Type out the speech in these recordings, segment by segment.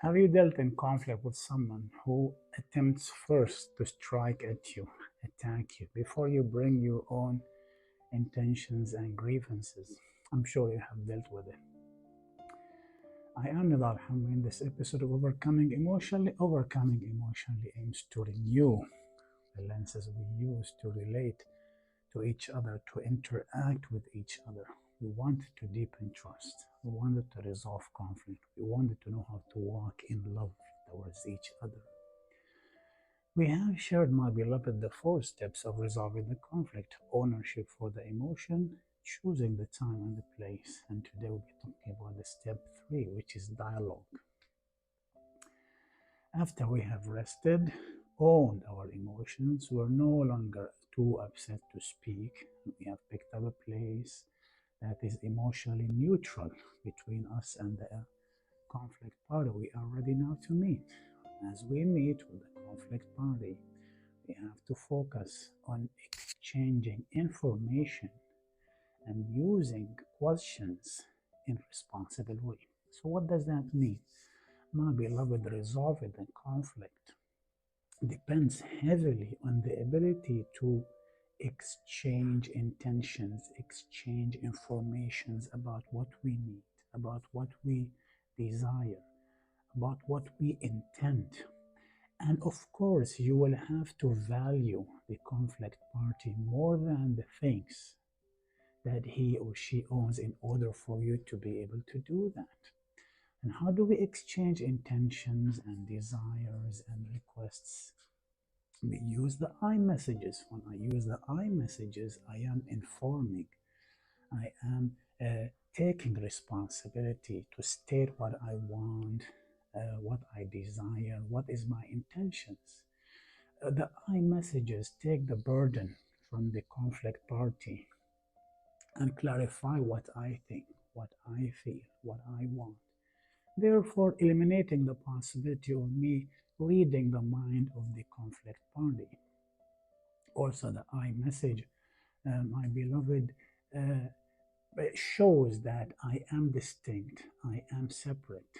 Have you dealt in conflict with someone who attempts first to strike at you, attack you, before you bring your own intentions and grievances? I'm sure you have dealt with it. I am Nidal Hamri. In this episode of Overcoming Emotionally aims to renew the lenses we use to relate to each other, to interact with each other. We wanted to deepen trust. We wanted to resolve conflict. We wanted to know how to walk in love towards each other. We have shared, my beloved, the 4 steps of resolving the conflict: ownership for the emotion, choosing the time and the place. And today we'll be talking about the step 3, which is dialogue. After we have rested, owned our emotions, we're no longer too upset to speak. We have picked up a place that is emotionally neutral between us and the conflict party we are ready now to meet. As we meet with the conflict party, we have to focus on exchanging information and using questions in a responsible way. So what does that mean? My beloved, resolving the conflict depends heavily on the ability to exchange intentions, exchange informations about what we need, about what we desire, about what we intend. And of course, you will have to value the conflict party more than the things that he or she owns in order for you to be able to do that. And how do we exchange intentions and desires and requests? We use the I messages. When I use the I messages, I am informing. I am taking responsibility to state what I want, what I desire, what is my intentions. The I messages take the burden from the conflict party and clarify what I think, what I feel, what I want, therefore eliminating the possibility of me reading the mind of the conflict party. Also, the I message, my beloved, shows that I am distinct, I am separate.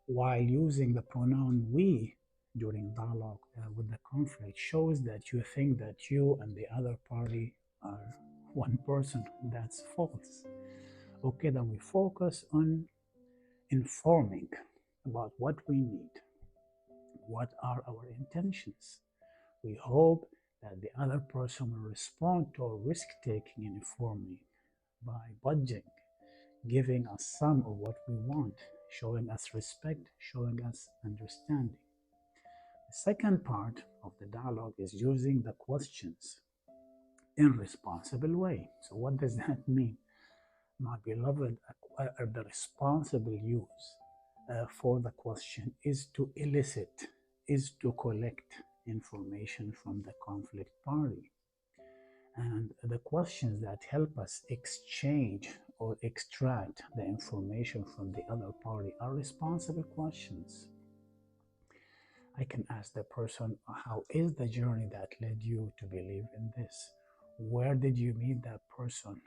While using the pronoun we during dialogue with the conflict shows that you think that you and the other party are one person. That's false. Okay, then we focus on informing about what we need, what are our intentions. We hope that the other person will respond to our risk taking and informing by budging, giving us some of what we want, showing us respect, showing us understanding. The second part of the dialogue is using the questions in a responsible way. So what does that mean? My beloved, the responsible use for the question is to elicit, is to collect information from the conflict party. And the questions that help us exchange or extract the information from the other party are responsible questions. I can ask the person, how is the journey that led you to believe in this? Where did you meet that person?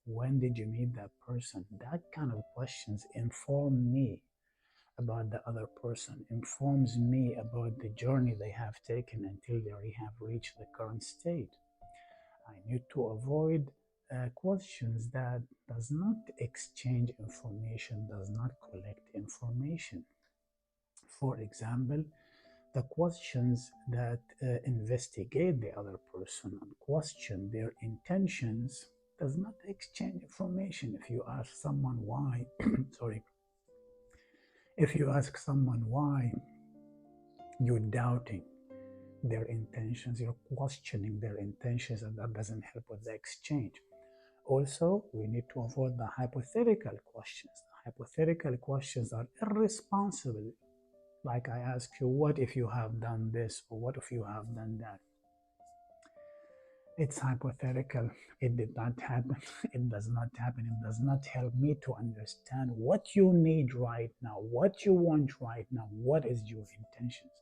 When did you meet that person? That kind of questions inform me about the other person, informs me about the journey they have taken until they have reached the current state. I need to avoid questions that does not exchange information, does not collect information. For example, the questions that investigate the other person and question their intentions does not exchange information. If you ask someone why, if you ask someone why, you're doubting their intentions, you're questioning their intentions, and that doesn't help with the exchange. Also, we need to avoid the hypothetical questions. The hypothetical questions are irresponsible. Like I ask you, what if you have done this, or what if you have done that? It's hypothetical. It did not happen. It does not happen. It does not help me to understand what you need right now, what you want right now, what is your intentions.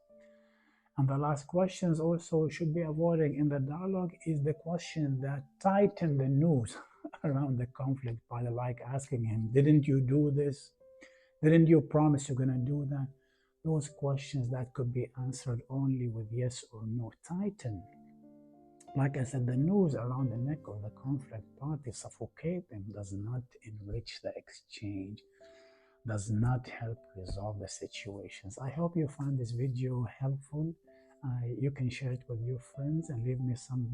And the last questions also should be avoiding in the dialogue is the question that tighten the noose around the conflict, by like asking him, didn't you do this? Didn't you promise you're gonna do that? Those questions that could be answered only with yes or no. Tighten. Like I said, the noose around the neck of the conflict party suffocating does not enrich the exchange, does not help resolve the situations. I hope you found this video helpful. You can share it with your friends and leave me some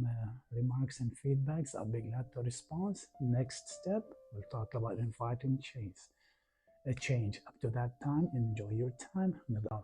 remarks and feedbacks. I'll be glad to respond. Next step, we'll talk about inviting change. A change. Up to that time, enjoy your time. Nadal.